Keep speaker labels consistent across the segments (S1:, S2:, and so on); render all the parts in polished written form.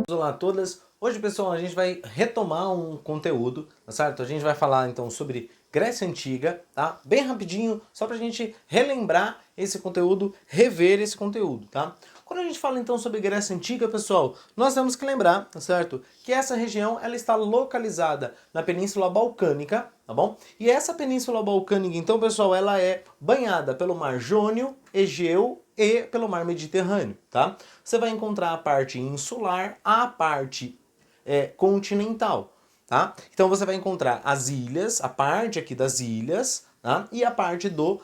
S1: Olá a todas! Hoje, pessoal, a gente vai retomar um conteúdo, tá certo? A gente vai falar, então, sobre Grécia Antiga, tá? Bem rapidinho, só pra gente relembrar esse conteúdo, rever esse conteúdo, tá? Quando a gente fala, então, sobre Grécia Antiga, pessoal, nós temos que lembrar, tá certo? Que essa região, ela está localizada na Península Balcânica, tá bom? E essa Península Balcânica, então, pessoal, ela é banhada pelo Mar Jônio, Egeu e pelo Mar Mediterrâneo, tá? Você vai encontrar a parte insular, a parte continental, tá? Então você vai encontrar as ilhas, a parte aqui das ilhas, tá? E a parte do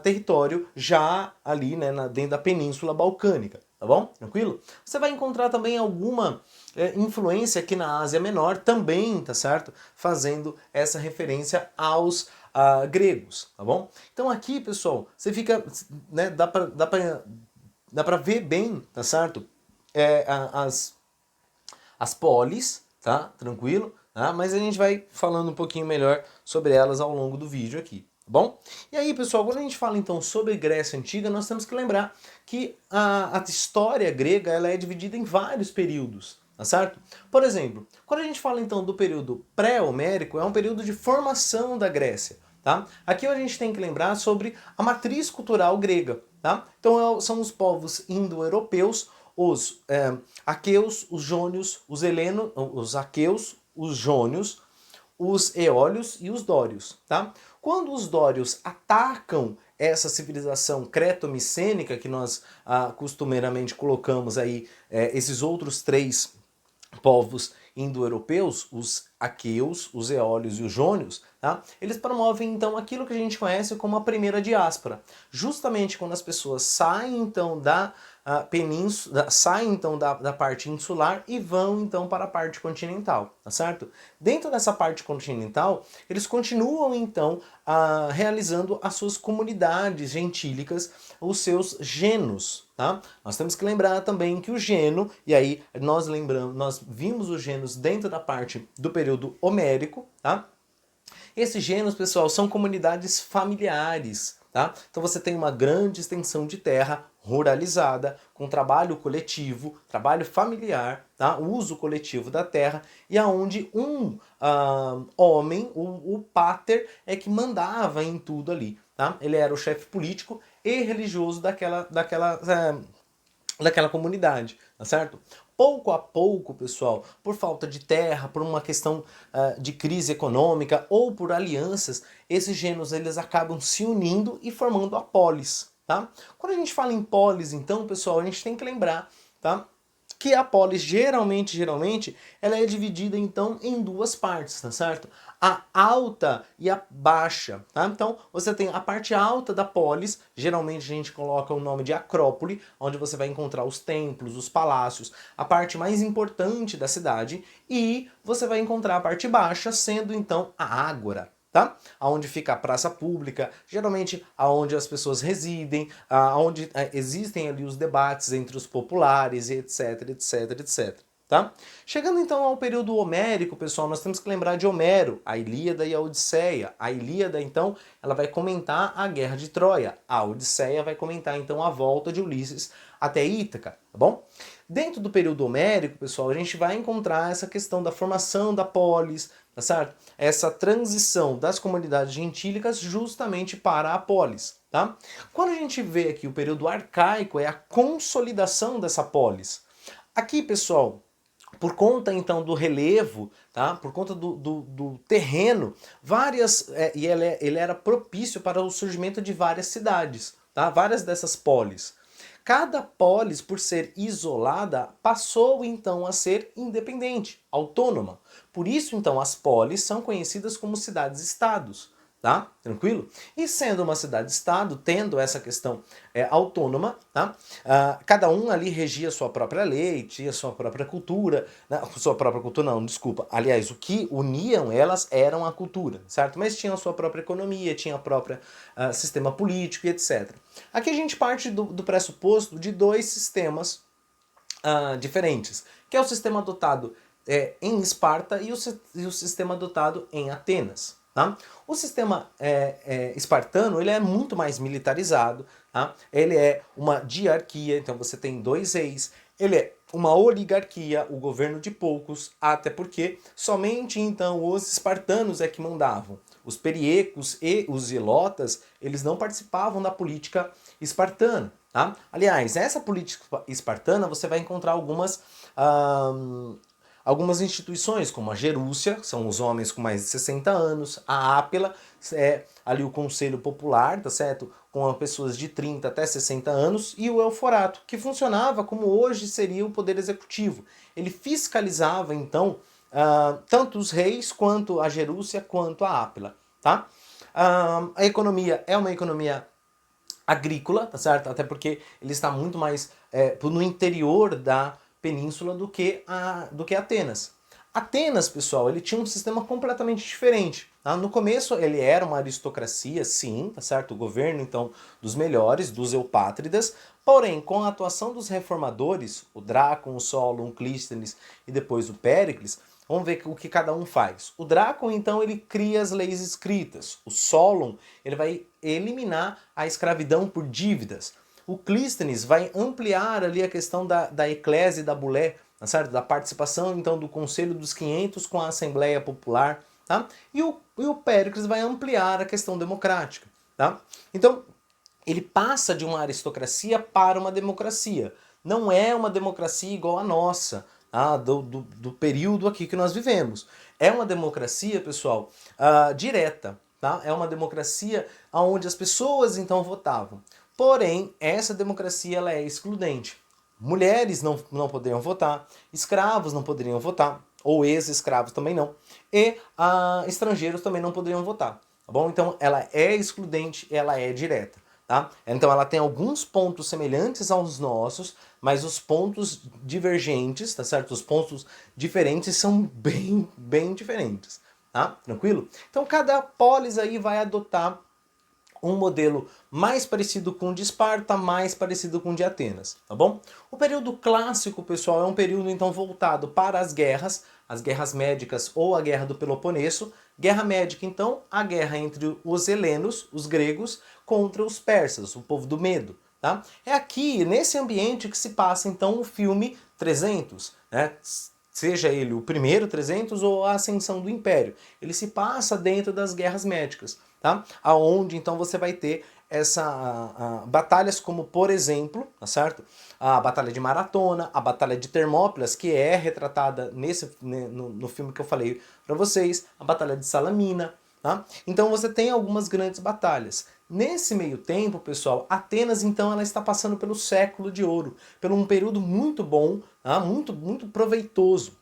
S1: território já ali, né, dentro da Península Balcânica, tá bom? Tranquilo? Você vai encontrar também alguma influência aqui na Ásia Menor também, tá certo? Fazendo essa referência aos gregos, tá bom? Então aqui, pessoal, você fica, né, dá pra ver bem, tá certo? As polis, tá? Tranquilo? Tá? Mas a gente vai falando um pouquinho melhor sobre elas ao longo do vídeo aqui, tá bom? E aí, pessoal, quando a gente fala então sobre Grécia Antiga, nós temos que lembrar que a história grega ela é dividida em vários períodos, tá certo? Por exemplo, quando a gente fala então do período pré-homérico, é um período de formação da Grécia, tá? Aqui a gente tem que lembrar sobre a matriz cultural grega, tá? Então são os povos indo-europeus, os aqueus, os jônios, os aqueus, os jônios, os eólios e os dórios, tá? Quando os dórios atacam essa civilização creto-micênica que nós costumeiramente colocamos aí esses outros três povos indo-europeus, os aqueus, os eólios e os jônios, tá? Eles promovem então aquilo que a gente conhece como a primeira diáspora. Justamente quando as pessoas saem então da península, saem então da parte insular e vão então para a parte continental, tá certo? Dentro dessa parte continental, eles continuam então realizando as suas comunidades gentílicas, os seus genos, tá? Nós temos que lembrar também que o geno, e aí nós vimos os genos dentro da parte do período homérico, tá? Esses genos, pessoal, são comunidades familiares, tá? Então você tem uma grande extensão de terra ruralizada, com trabalho coletivo, trabalho familiar, tá? O uso coletivo da terra, e aonde um homem, o pater, é que mandava em tudo ali, tá? Ele era o chefe político e religioso daquela comunidade, tá certo? Pouco a pouco, pessoal, por falta de terra, por uma questão de crise econômica ou por alianças, esses genos eles acabam se unindo e formando a polis, tá? Quando a gente fala em polis, então, pessoal, a gente tem que lembrar, tá? Que a polis geralmente, ela é dividida então em duas partes, tá certo? A alta e a baixa, tá? Então você tem a parte alta da polis, geralmente a gente coloca o nome de Acrópole, onde você vai encontrar os templos, os palácios, a parte mais importante da cidade, e você vai encontrar a parte baixa, sendo então a ágora, tá? Aonde fica a praça pública, geralmente aonde as pessoas residem, aonde existem ali os debates entre os populares, e etc, etc, etc. Tá? Chegando então ao período homérico, pessoal, nós temos que lembrar de Homero, a Ilíada e a Odisseia. A Ilíada, então, ela vai comentar a Guerra de Troia. A Odisseia vai comentar, então, a volta de Ulisses até Ítaca, tá bom? Dentro do período homérico, pessoal, a gente vai encontrar essa questão da formação da polis, tá certo? Essa transição das comunidades gentílicas justamente para a polis, tá? Quando a gente vê aqui o período arcaico, é a consolidação dessa polis. Aqui, pessoal, por conta então do relevo, tá? Por conta do terreno, ele era propício para o surgimento de várias cidades, tá? Várias dessas polis. Cada polis, por ser isolada, passou então a ser independente, autônoma. Por isso, então, as polis são conhecidas como cidades-estados, tá? Tranquilo? E sendo uma cidade-estado, tendo essa questão autônoma, tá? Cada um ali regia sua própria lei, tinha sua própria cultura, sua própria cultura não, desculpa, aliás, o que uniam elas eram a cultura, certo? Mas tinha a sua própria economia, tinha a própria sistema político e etc. Aqui a gente parte do pressuposto de dois sistemas diferentes, que é o sistema adotado em Esparta e o sistema adotado em Atenas. Tá? O sistema espartano ele é muito mais militarizado, tá? Ele é uma diarquia, então você tem dois reis. Ele é uma oligarquia, o governo de poucos, até porque somente então os espartanos é que mandavam. Os periecos e os zelotas, eles não participavam da política espartana. Tá? Aliás, essa política espartana você vai encontrar algumas instituições, como a Gerúcia, que são os homens com mais de 60 anos, a Ápila, é ali o Conselho Popular, tá certo? Com pessoas de 30 até 60 anos, e o Euforato, que funcionava como hoje seria o Poder Executivo. Ele fiscalizava, então, tanto os reis, quanto a Gerúcia, quanto a Ápila, tá? A economia é uma economia agrícola, tá certo? Até porque ele está muito mais no interior da península do que Atenas. Atenas, pessoal, ele tinha um sistema completamente diferente. Tá? No começo ele era uma aristocracia, sim, tá certo? O governo, então, dos melhores, dos eupátridas, porém, com a atuação dos reformadores, o Drácon, o Solon, o Clístenes e depois o Péricles, vamos ver o que cada um faz. O Drácon, então, ele cria as leis escritas. O Solon, ele vai eliminar a escravidão por dívidas. O Clístenes vai ampliar ali a questão da eclésia e da bulé, tá certo? Da participação, então, do Conselho dos 500 com a Assembleia Popular, tá? E o Péricles vai ampliar a questão democrática, tá? Então, ele passa de uma aristocracia para uma democracia. Não é uma democracia igual a nossa, do período aqui que nós vivemos. É uma democracia, pessoal, direta. Tá? É uma democracia onde as pessoas então votavam. Porém, essa democracia ela é excludente. Mulheres não poderiam votar, escravos não poderiam votar, ou ex-escravos também não, e estrangeiros também não poderiam votar. Tá bom? Então, ela é excludente, ela é direta. Tá? Então ela tem alguns pontos semelhantes aos nossos, mas os pontos divergentes, tá certo? Os pontos diferentes são bem diferentes, tá? Tranquilo? Então cada polis aí vai adotar um modelo mais parecido com o de Esparta, mais parecido com o de Atenas, tá bom? O período clássico, pessoal, é um período então voltado para as guerras médicas ou a Guerra do Peloponeso. Guerra médica, então, a guerra entre os helenos, os gregos, contra os persas, o povo do medo. Tá? É aqui, nesse ambiente, que se passa então o filme 300, né? Seja ele o primeiro 300 ou a ascensão do Império. Ele se passa dentro das guerras médicas, tá? Aonde então você vai ter batalhas como, por exemplo, tá certo? A Batalha de Maratona, a Batalha de Termópilas, que é retratada no filme que eu falei para vocês, a Batalha de Salamina, tá? Então você tem algumas grandes batalhas. Nesse meio tempo, pessoal, Atenas então ela está passando pelo século de ouro, pelo um período muito bom, tá? Muito proveitoso.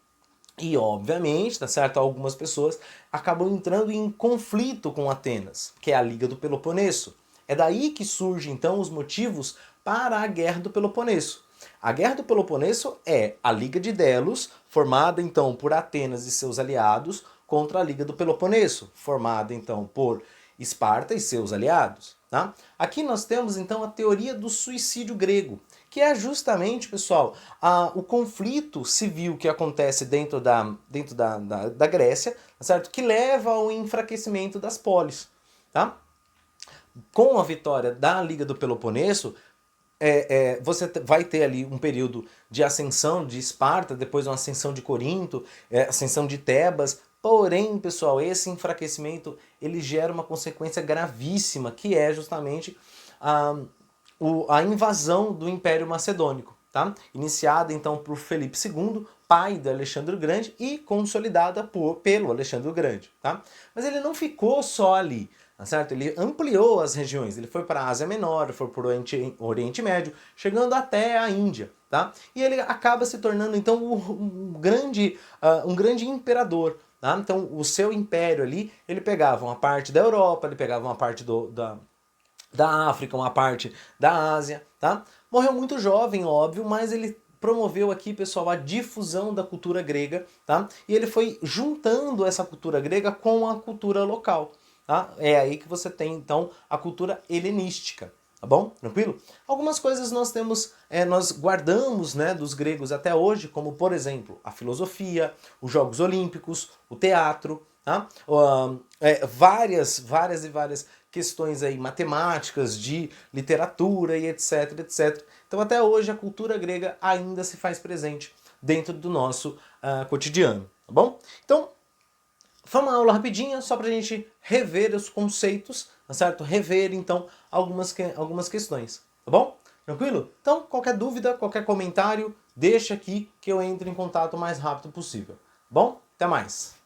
S1: E, obviamente, tá certo? Algumas pessoas acabam entrando em conflito com Atenas, que é a Liga do Peloponeso. É daí que surgem, então, os motivos para a Guerra do Peloponeso. A Guerra do Peloponeso é a Liga de Delos, formada, então, por Atenas e seus aliados, contra a Liga do Peloponeso, formada, então, por Esparta e seus aliados. Tá? Aqui nós temos, então, a teoria do suicídio grego, que é justamente, pessoal, o conflito civil que acontece dentro da Grécia, certo? Que leva ao enfraquecimento das polis. Tá? Com a vitória da Liga do Peloponeso, você vai ter ali um período de ascensão de Esparta, depois uma ascensão de Corinto, ascensão de Tebas. Porém, pessoal, esse enfraquecimento ele gera uma consequência gravíssima, que é justamente a invasão do Império Macedônico, tá? Iniciada então por Felipe II, pai de Alexandre o Grande e consolidada pelo Alexandre o Grande, tá? Mas ele não ficou só ali, tá certo? Ele ampliou as regiões, ele foi para a Ásia Menor, foi para o Oriente Médio, chegando até a Índia, tá? E ele acaba se tornando então um grande imperador. Tá? Então o seu império ali, ele pegava uma parte da Europa, ele pegava uma parte da África, uma parte da Ásia, tá? Morreu muito jovem, óbvio, mas ele promoveu aqui, pessoal, a difusão da cultura grega, tá? E ele foi juntando essa cultura grega com a cultura local, tá? É aí que você tem, então, a cultura helenística, tá bom? Tranquilo? Algumas coisas nós guardamos, né, dos gregos até hoje, como, por exemplo, a filosofia, os Jogos Olímpicos, o teatro, tá? Várias questões aí matemáticas, de literatura e etc, etc. Então até hoje a cultura grega ainda se faz presente dentro do nosso cotidiano, tá bom? Então, foi uma aula rapidinha, só pra gente rever os conceitos, tá certo? Rever, então, algumas questões, tá bom? Tranquilo? Então, qualquer dúvida, qualquer comentário, deixa aqui que eu entre em contato o mais rápido possível. Bom, até mais!